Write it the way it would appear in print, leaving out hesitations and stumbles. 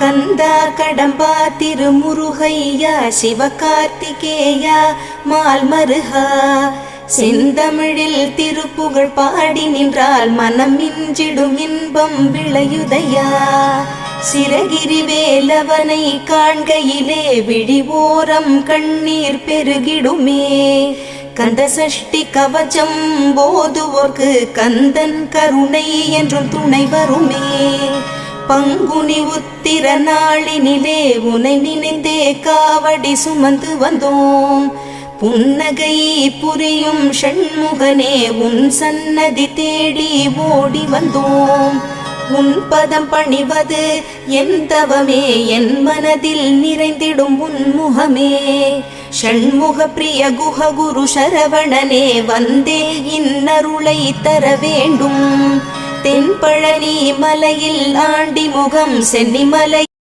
கந்தா கடம்பா திருமுருகையா சிவகார்த்திகேயா மால்மருகா செந்தமிழில் திருப்புகழ் பாடி நின்றால் மனம் மிஞ்சிடும் இன்பம் விளையுதையா. சிரகிரி வேலவனை காண்கையிலே விழி ஓரம் கண்ணீர் பெருகிடுமே. கந்த சஷ்டி கவச்சம் போதுவோர்க்கு கந்தன் கருணை என்றும் துணை வருமே. பங்குனி உத்திர நாளினிலே உனை நினைந்தே காவடி சுமந்து வந்தோம். புன்னகை புரியும் ஷண்முகனே உன் சன்னதி தேடி ஓடி வந்தோம். உன் பதம் பணிவது என் தவமே, என் மனதில் நிறைந்திடும் உன் முகமே. ஷண்முக பிரிய குஹ குரு சரவணனே வந்தே இன்னருளை தர வேண்டும். தென்பழனி மலையில் ஆண்டி முகம் சென்னிமலை